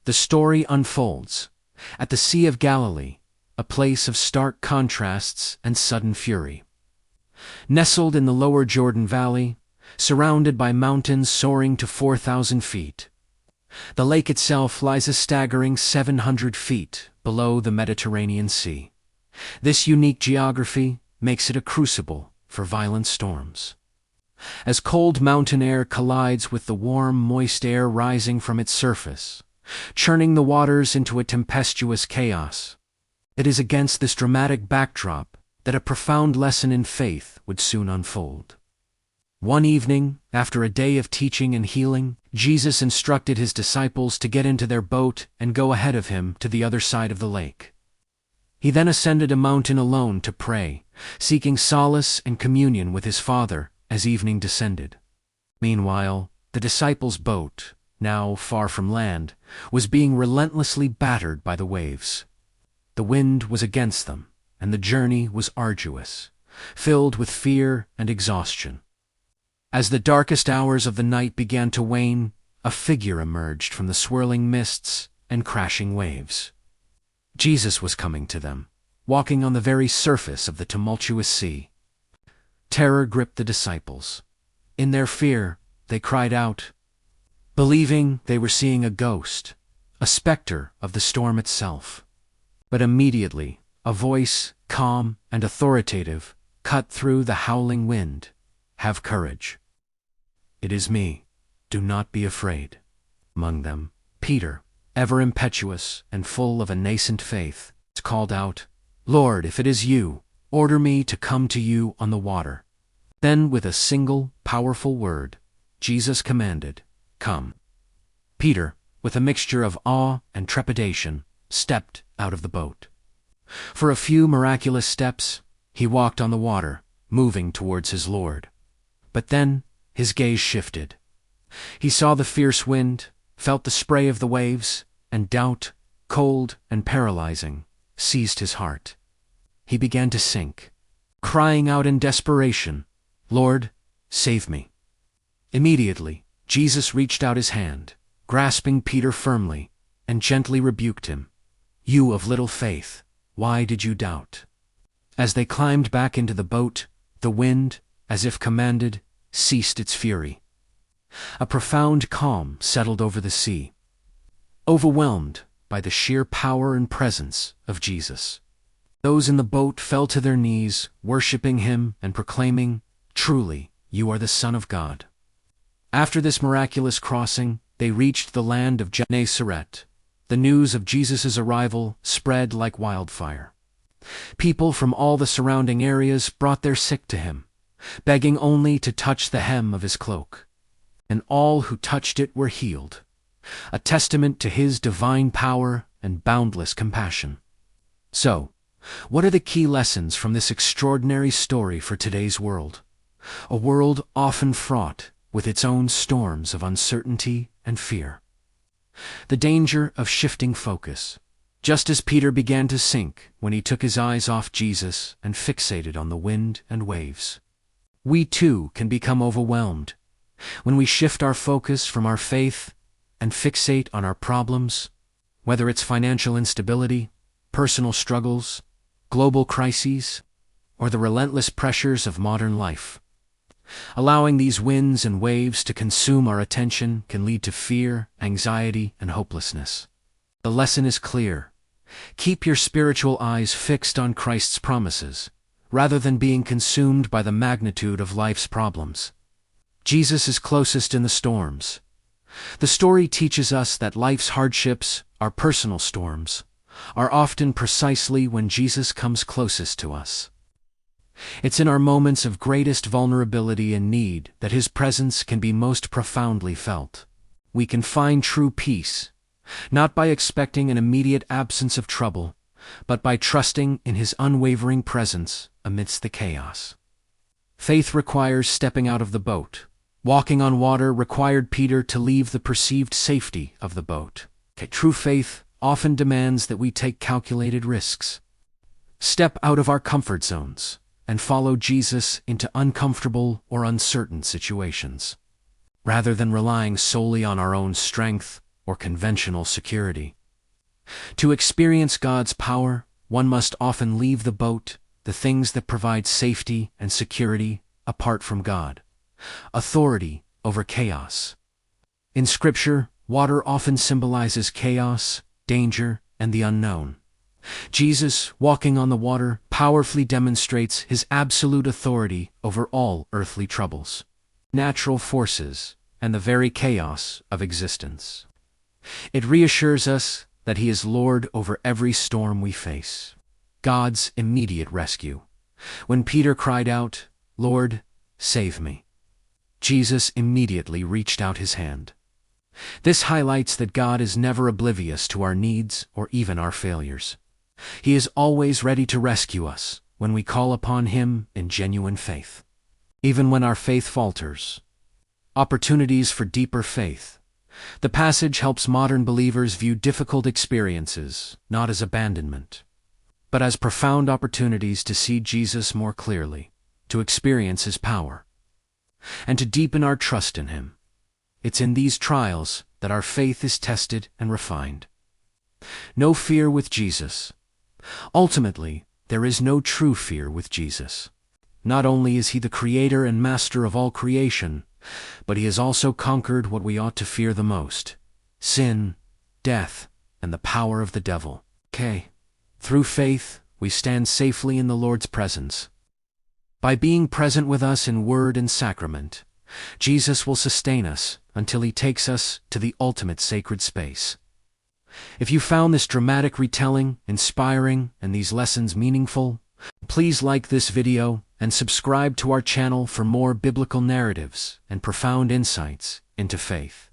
the story unfolds at the Sea of Galilee, a place of stark contrasts and sudden fury. Nestled in the lower Jordan Valley, surrounded by mountains soaring to 4,000 feet, the lake itself lies a staggering 700 feet below the Mediterranean Sea. This unique geography makes it a crucible for violent storms. As cold mountain air collides with the warm, moist air rising from its surface, churning the waters into a tempestuous chaos, it is against this dramatic backdrop that a profound lesson in faith would soon unfold. One evening, after a day of teaching and healing, Jesus instructed his disciples to get into their boat and go ahead of him to the other side of the lake. He then ascended a mountain alone to pray, seeking solace and communion with his Father as evening descended. Meanwhile, the disciples' boat, now far from land, was being relentlessly battered by the waves. The wind was against them, and the journey was arduous, filled with fear and exhaustion. As the darkest hours of the night began to wane, a figure emerged from the swirling mists and crashing waves. Jesus was coming to them, walking on the very surface of the tumultuous sea. Terror gripped the disciples. In their fear, they cried out, believing they were seeing a ghost, a specter of the storm itself. But immediately, a voice, calm and authoritative, cut through the howling wind. Have courage. It is me. Do not be afraid. Among them, Peter, ever impetuous and full of a nascent faith, called out, Lord, if it is you, order me to come to you on the water. Then, with a single, powerful word, Jesus commanded, Come. Peter, with a mixture of awe and trepidation, stepped out of the boat. For a few miraculous steps, he walked on the water, moving towards his Lord. But then, his gaze shifted. He saw the fierce wind, felt the spray of the waves, and doubt, cold and paralyzing, seized his heart. He began to sink, crying out in desperation, Lord, save me. Immediately, Jesus reached out his hand, grasping Peter firmly, and gently rebuked him. You of little faith, why did you doubt? As they climbed back into the boat, the wind, as if commanded, ceased its fury. A profound calm settled over the sea, overwhelmed by the sheer power and presence of Jesus. Those in the boat fell to their knees, worshiping him and proclaiming, Truly, you are the Son of God. After this miraculous crossing, they reached the land of Gennesaret. The news of Jesus' arrival spread like wildfire. People from all the surrounding areas brought their sick to him, begging only to touch the hem of his cloak. And all who touched it were healed, a testament to his divine power and boundless compassion. So, what are the key lessons from this extraordinary story for today's world? A world often fraught with its own storms of uncertainty and fear. The danger of shifting focus. Just as Peter began to sink when he took his eyes off Jesus and fixated on the wind and waves, we too can become overwhelmed when we shift our focus from our faith and fixate on our problems, whether it's financial instability, personal struggles, global crises, or the relentless pressures of modern life. Allowing these winds and waves to consume our attention can lead to fear, anxiety, and hopelessness. The lesson is clear. Keep your spiritual eyes fixed on Christ's promises, rather than being consumed by the magnitude of life's problems. Jesus is closest in the storms. The story teaches us that life's hardships, our personal storms, are often precisely when Jesus comes closest to us. It's in our moments of greatest vulnerability and need that his presence can be most profoundly felt. We can find true peace, not by expecting an immediate absence of trouble, but by trusting in his unwavering presence amidst the chaos. Faith requires stepping out of the boat. Walking on water required Peter to leave the perceived safety of the boat. True faith often demands that we take calculated risks, step out of our comfort zones, and follow Jesus into uncomfortable or uncertain situations. Rather than relying solely on our own strength, or conventional security. To experience God's power, one must often leave the boat, the things that provide safety and security, apart from God. Authority over chaos. In Scripture, water often symbolizes chaos, danger, and the unknown. Jesus, walking on the water, powerfully demonstrates his absolute authority over all earthly troubles, natural forces, and the very chaos of existence. It reassures us that he is Lord over every storm we face. God's immediate rescue. When Peter cried out, "Lord, save me," Jesus immediately reached out his hand. This highlights that God is never oblivious to our needs or even our failures. He is always ready to rescue us when we call upon him in genuine faith. Even when our faith falters. Opportunities for deeper faith. The passage helps modern believers view difficult experiences not as abandonment, but as profound opportunities to see Jesus more clearly, to experience his power, and to deepen our trust in him. It's in these trials that our faith is tested and refined. No fear with Jesus. Ultimately, there is no true fear with Jesus. Not only is he the creator and master of all creation, but he has also conquered what we ought to fear the most: sin, death, and the power of the devil. Through faith, we stand safely in the Lord's presence. By being present with us in word and sacrament, Jesus will sustain us until he takes us to the ultimate sacred space. If you found this dramatic retelling inspiring and these lessons meaningful, please like this video and subscribe to our channel for more biblical narratives and profound insights into faith.